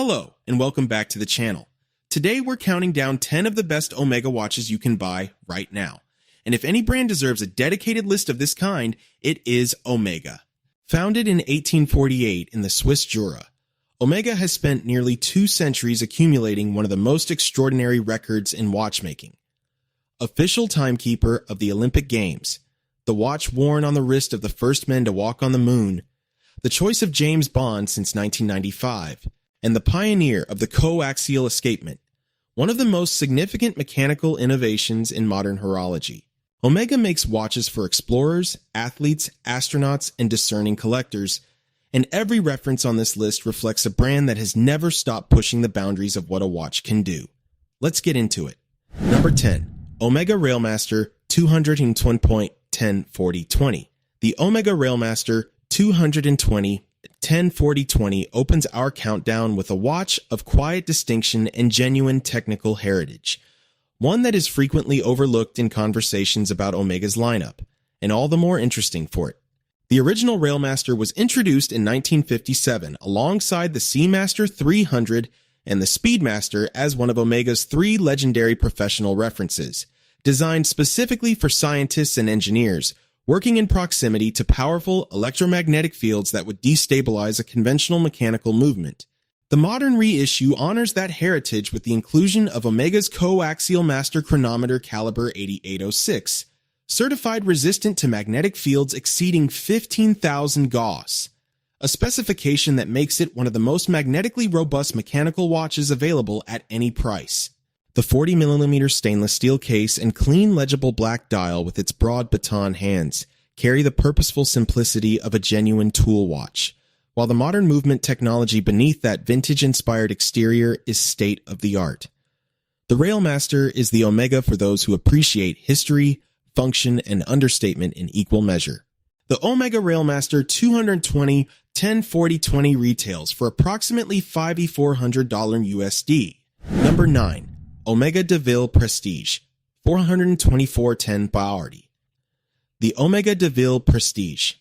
Hello, and welcome back to the channel. Today we're counting down 10 of the best Omega watches you can buy right now. And if any brand deserves a dedicated list of this kind, it is Omega. Founded in 1848 in the Swiss Jura, Omega has spent nearly 2 centuries accumulating one of the most extraordinary records in watchmaking. Official timekeeper of the Olympic Games, the watch worn on the wrist of the first men to walk on the moon, the choice of James Bond since 1995, and the pioneer of the co-axial escapement, one of the most significant mechanical innovations in modern horology. Omega makes watches for explorers, athletes, astronauts, and discerning collectors, and every reference on this list reflects a brand that has never stopped pushing the boundaries of what a watch can do. Let's get into it. Number 10. Omega Railmaster 220.104020. The Omega Railmaster 220.104020 opens our countdown with a watch of quiet distinction and genuine technical heritage, one that is frequently overlooked in conversations about Omega's lineup, and all the more interesting for it. The original Railmaster was introduced in 1957 alongside the Seamaster 300 and the Speedmaster as one of Omega's 3 legendary professional references, designed specifically for scientists and engineers working in proximity to powerful electromagnetic fields that would destabilize a conventional mechanical movement. The modern reissue honors that heritage with the inclusion of Omega's Co-Axial Master Chronometer caliber 8806, certified resistant to magnetic fields exceeding 15,000 Gauss, a specification that makes it one of the most magnetically robust mechanical watches available at any price. The 40mm stainless steel case and clean legible black dial with its broad baton hands carry the purposeful simplicity of a genuine tool watch, while the modern movement technology beneath that vintage-inspired exterior is state-of-the-art. The Railmaster is the Omega for those who appreciate history, function, and understatement in equal measure. The Omega Railmaster 220.104020 retails for approximately $5,400 USD. Number 9. Omega de Ville Prestige 424.10 Baordi. The Omega de Ville Prestige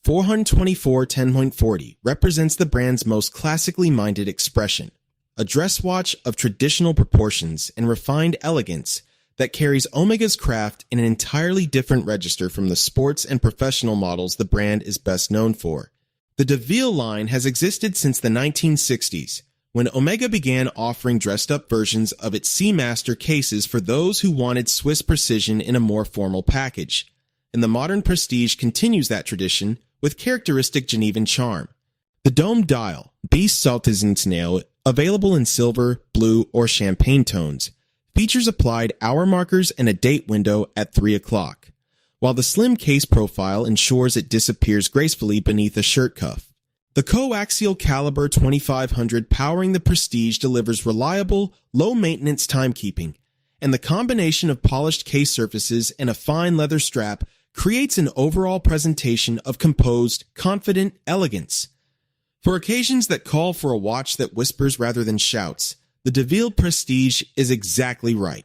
424.10.40 represents the brand's most classically minded expression, a dress watch of traditional proportions and refined elegance that carries Omega's craft in an entirely different register from the sports and professional models the brand is best known for. The de Ville line has existed since the 1960s, when Omega began offering dressed-up versions of its Seamaster cases for those who wanted Swiss precision in a more formal package. And the modern Prestige continues that tradition with characteristic Genevan charm. The dome dial, Beast Saltizensnail, available in silver, blue, or champagne tones, features applied hour markers and a date window at 3 o'clock, while the slim case profile ensures it disappears gracefully beneath a shirt cuff. The Co-Axial caliber 2500 powering the Prestige delivers reliable, low-maintenance timekeeping, and the combination of polished case surfaces and a fine leather strap creates an overall presentation of composed, confident elegance. For occasions that call for a watch that whispers rather than shouts, the de Ville Prestige is exactly right.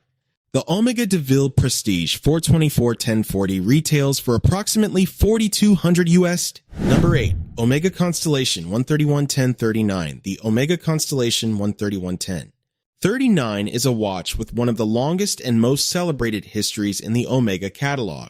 The Omega de Ville Prestige 424.1040 retails for approximately $4,200 US. Number 8. Omega Constellation 131.1039. The Omega Constellation 131.10. 39 is a watch with one of the longest and most celebrated histories in the Omega catalog,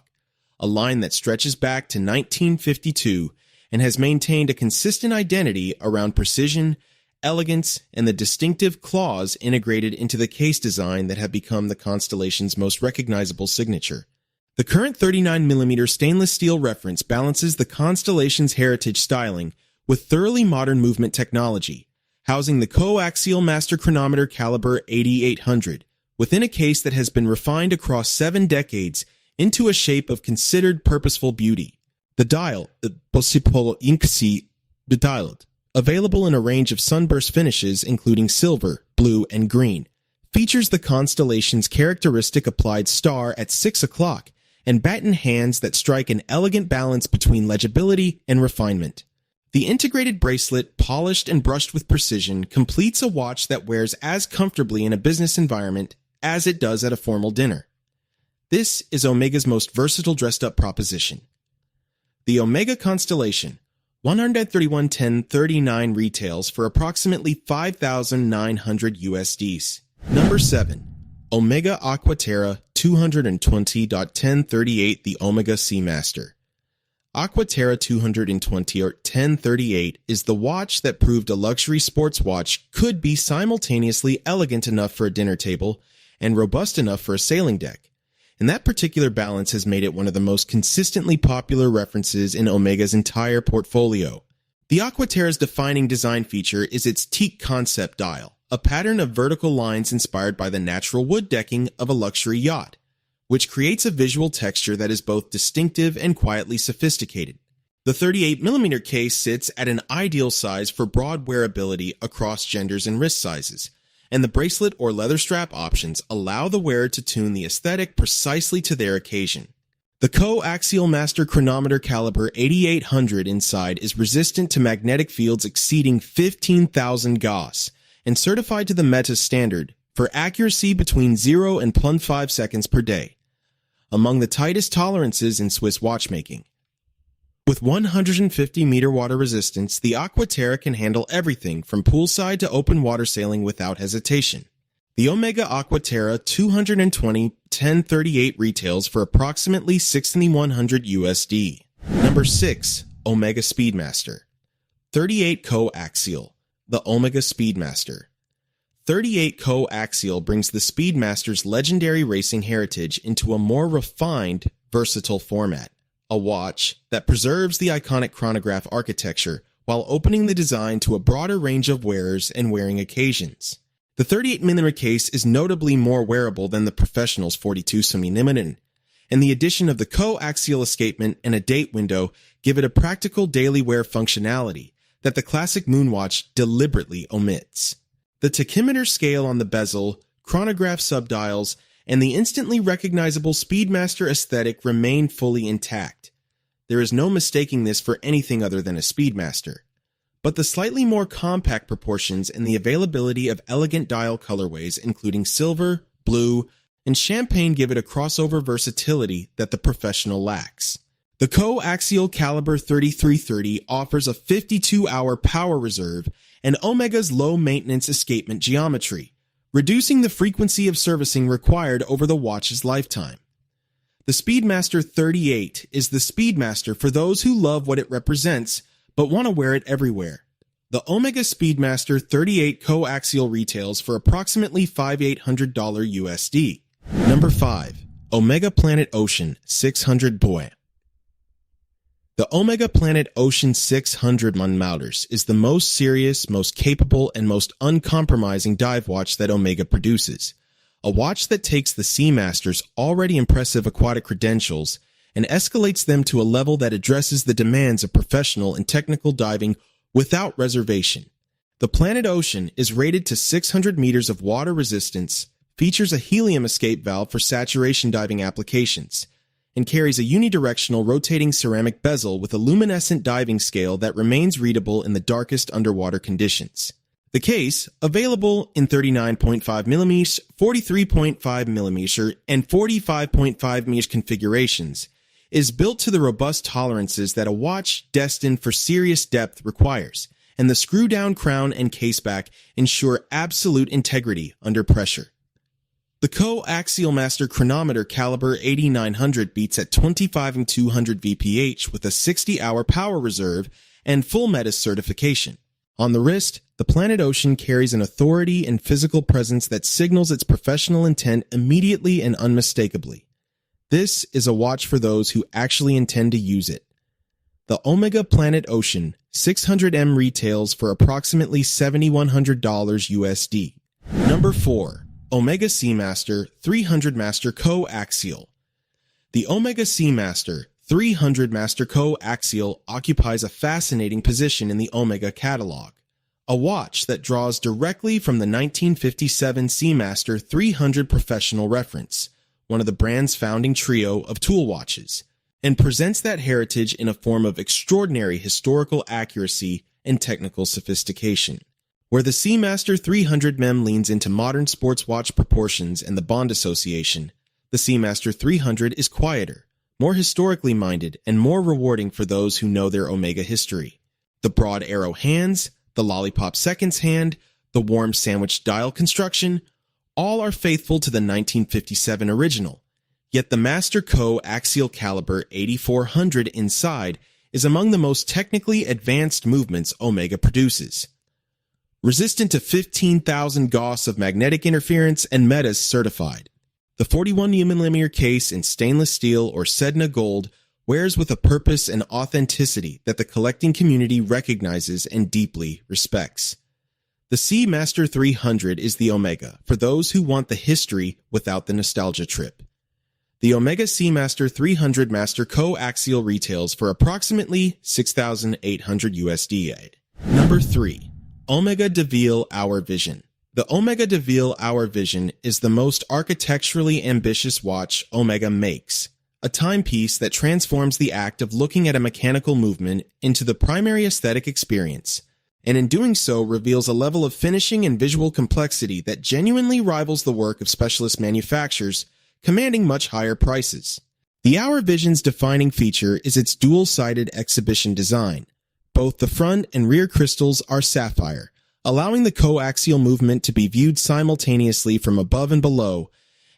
a line that stretches back to 1952 and has maintained a consistent identity around precision, elegance, and the distinctive claws integrated into the case design that have become the Constellation's most recognizable signature. The current 39mm stainless steel reference balances the Constellation's heritage styling with thoroughly modern movement technology, housing the Co-Axial Master Chronometer caliber 8800 within a case that has been refined across 7 decades into a shape of considered purposeful beauty. The dial, possible inksi bedialed, available in a range of sunburst finishes including silver, blue, and green, features the Constellation's characteristic applied star at 6 o'clock and baton hands that strike an elegant balance between legibility and refinement. The integrated bracelet, polished and brushed with precision, completes a watch that wears as comfortably in a business environment as it does at a formal dinner. This is Omega's most versatile dressed-up proposition. The Omega Constellation 131.1039 retails for approximately 5,900 USDs. Number 7. Omega Aqua Terra 220.1038 The Omega Seamaster. Aqua Terra 220 or 1038 is the watch that proved a luxury sports watch could be simultaneously elegant enough for a dinner table and robust enough for a sailing deck. And that particular balance has made it one of the most consistently popular references in Omega's entire portfolio. The Aqua Terra's defining design feature is its teak concept dial, a pattern of vertical lines inspired by the natural wood decking of a luxury yacht, which creates a visual texture that is both distinctive and quietly sophisticated. The 38mm case sits at an ideal size for broad wearability across genders and wrist sizes, and the bracelet or leather strap options allow the wearer to tune the aesthetic precisely to their occasion. The Co-Axial Master Chronometer caliber 8800 inside is resistant to magnetic fields exceeding 15,000 Gauss and certified to the Meta standard for accuracy between 0 and 0.5 seconds per day, among the tightest tolerances in Swiss watchmaking. With 150-meter water resistance, the Aqua Terra can handle everything from poolside to open water sailing without hesitation. The Omega Aqua Terra 220.1038 retails for approximately 6,100 USD. Number 6. Omega Speedmaster. 38 Co-Axial. The Omega Speedmaster. 38 Co-Axial brings the Speedmaster's legendary racing heritage into a more refined, versatile format. A watch that preserves the iconic chronograph architecture while opening the design to a broader range of wearers and wearing occasions. The 38mm case is notably more wearable than the Professional's 42mm, and the addition of the Co-Axial escapement and a date window give it a practical daily wear functionality that the classic Moonwatch deliberately omits. The tachymeter scale on the bezel, chronograph subdials, and the instantly recognizable Speedmaster aesthetic remain fully intact. There is no mistaking this for anything other than a Speedmaster. But the slightly more compact proportions and the availability of elegant dial colorways including silver, blue, and champagne give it a crossover versatility that the Professional lacks. The Co-Axial caliber 3330 offers a 52-hour power reserve and Omega's low-maintenance escapement geometry, reducing the frequency of servicing required over the watch's lifetime. The Speedmaster 38 is the Speedmaster for those who love what it represents but want to wear it everywhere. The Omega Speedmaster 38 Co-Axial retails for approximately $5,800 USD. Number 5. Omega Planet Ocean 600 Boy. The Omega Planet Ocean 600 Mounmouters is the most serious, most capable, and most uncompromising dive watch that Omega produces. A watch that takes the Seamaster's already impressive aquatic credentials and escalates them to a level that addresses the demands of professional and technical diving without reservation. The Planet Ocean is rated to 600 meters of water resistance, features a helium escape valve for saturation diving applications, and carries a unidirectional rotating ceramic bezel with a luminescent diving scale that remains readable in the darkest underwater conditions. The case, available in 39.5mm, 43.5mm, and 45.5mm configurations, is built to the robust tolerances that a watch destined for serious depth requires, and the screw-down crown and caseback ensure absolute integrity under pressure. The Co-Axial Master Chronometer caliber 8900 beats at 25 and 200 VPH with a 60-hour power reserve and full Meta certification. On the wrist, the Planet Ocean carries an authority and physical presence that signals its professional intent immediately and unmistakably. This is a watch for those who actually intend to use it. The Omega Planet Ocean 600M retails for approximately $7,100 USD. Number 4. Omega Seamaster 300 Master Co-Axial. The Omega Seamaster 300 Master Co-Axial occupies a fascinating position in the Omega catalog, a watch that draws directly from the 1957 Seamaster 300 Professional reference, one of the brand's founding trio of tool watches, and presents that heritage in a form of extraordinary historical accuracy and technical sophistication. Where the Seamaster 300 Mem leans into modern sports watch proportions and the Bond Association, the Seamaster 300 is quieter, more historically minded, and more rewarding for those who know their Omega history. The broad arrow hands, the lollipop seconds hand, the warm sandwich dial construction, all are faithful to the 1957 original. Yet the Master Co-Axial caliber 8400 inside is among the most technically advanced movements Omega produces. Resistant to 15,000 Gauss of magnetic interference and METAS certified. The 41mm case in stainless steel or Sedna gold wears with a purpose and authenticity that the collecting community recognizes and deeply respects. The Seamaster 300 is the Omega for those who want the history without the nostalgia trip. The Omega Seamaster 300 Master Co-Axial retails for approximately $6,800 USD. Number 3. Omega de Ville Hour Vision. The Omega de Ville Hour Vision is the most architecturally ambitious watch Omega makes, a timepiece that transforms the act of looking at a mechanical movement into the primary aesthetic experience, and in doing so reveals a level of finishing and visual complexity that genuinely rivals the work of specialist manufacturers, commanding much higher prices. The Hour Vision's defining feature is its dual-sided exhibition design. Both the front and rear crystals are sapphire, allowing the coaxial movement to be viewed simultaneously from above and below,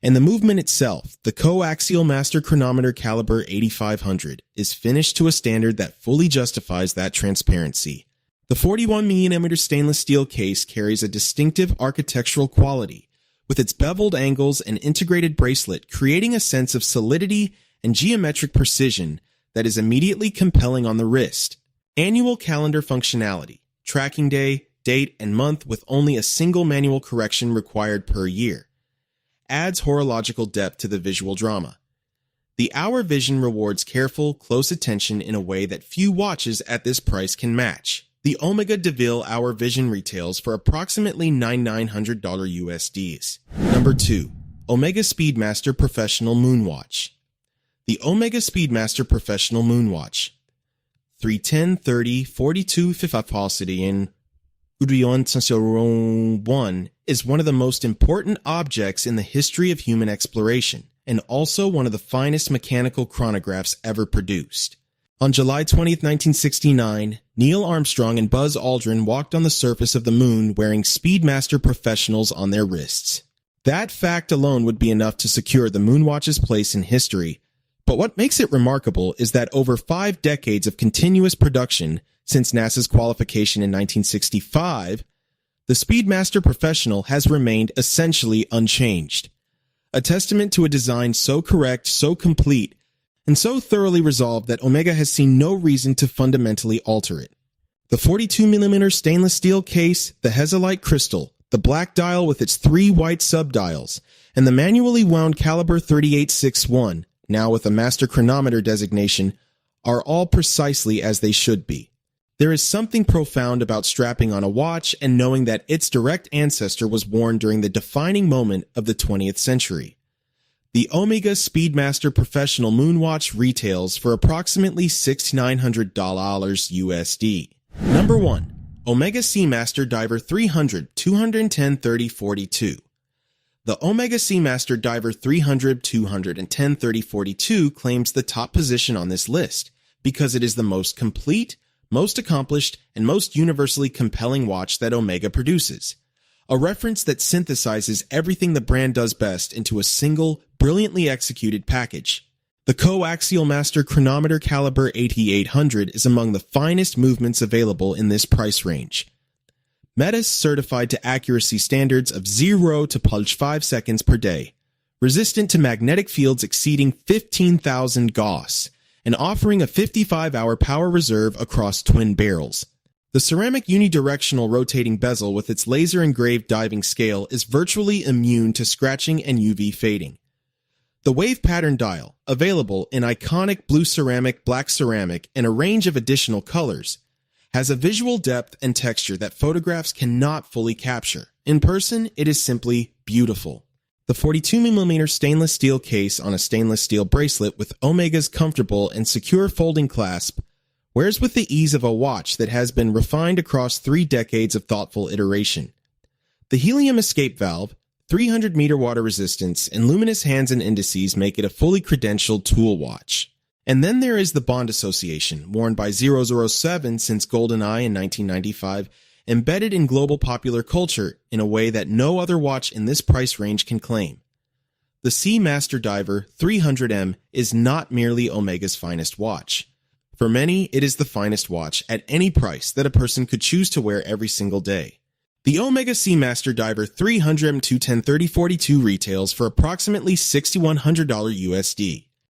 and the movement itself, the Coaxial Master Chronometer Caliber 8500, is finished to a standard that fully justifies that transparency. The 41mm stainless steel case carries a distinctive architectural quality, with its beveled angles and integrated bracelet creating a sense of solidity and geometric precision that is immediately compelling on the wrist. Annual calendar functionality, tracking day, date, and month with only a single manual correction required per year, adds horological depth to the visual drama. The Hour Vision rewards careful, close attention in a way that few watches at this price can match. The Omega de Ville Hour Vision retails for approximately $9,900 USDs. Number 2. Omega Speedmaster Professional Moonwatch. The Omega Speedmaster Professional Moonwatch. 310-30-42 Fifapalsidian Udrion 1 is one of the most important objects in the history of human exploration, and also one of the finest mechanical chronographs ever produced. On July 20, 1969, Neil Armstrong and Buzz Aldrin walked on the surface of the moon wearing Speedmaster Professionals on their wrists. That fact alone would be enough to secure the Moonwatch's place in history, but what makes it remarkable is that over 5 decades of continuous production, since NASA's qualification in 1965, the Speedmaster Professional has remained essentially unchanged. A testament to a design so correct, so complete, and so thoroughly resolved that Omega has seen no reason to fundamentally alter it. The 42mm stainless steel case, the Hesalite crystal, the black dial with its 3 white subdials, and the manually wound caliber 3861, now with a master chronometer designation, are all precisely as they should be. There is something profound about strapping on a watch and knowing that its direct ancestor was worn during the defining moment of the 20th century. The Omega Speedmaster Professional Moonwatch retails for approximately $6,900 USD. Number 1. Omega Seamaster Diver 300 210-30-42. The Omega Seamaster Diver 300 210-30-42 claims the top position on this list because it is the most complete, most accomplished, and most universally compelling watch that Omega produces. A reference that synthesizes everything the brand does best into a single, brilliantly executed package. The Coaxial Master Chronometer Caliber 8800 is among the finest movements available in this price range. METAS certified to accuracy standards of 0 to +5 seconds per day, resistant to magnetic fields exceeding 15,000 Gauss, and offering a 55-hour power reserve across twin barrels. The ceramic unidirectional rotating bezel with its laser-engraved diving scale is virtually immune to scratching and UV fading. The wave pattern dial, available in iconic blue ceramic, black ceramic, and a range of additional colors, has a visual depth and texture that photographs cannot fully capture. In person, it is simply beautiful. The 42mm stainless steel case on a stainless steel bracelet with Omega's comfortable and secure folding clasp wears with the ease of a watch that has been refined across 3 decades of thoughtful iteration. The helium escape valve, 300-meter water resistance, and luminous hands and indices make it a fully credentialed tool watch. And then there is the Bond Association, worn by 007 since GoldenEye in 1995, embedded in global popular culture in a way that no other watch in this price range can claim. The Seamaster Diver 300M is not merely Omega's finest watch. For many, it is the finest watch at any price that a person could choose to wear every single day. The Omega Seamaster Diver 300M 210-3042 retails for approximately $6,100 USD.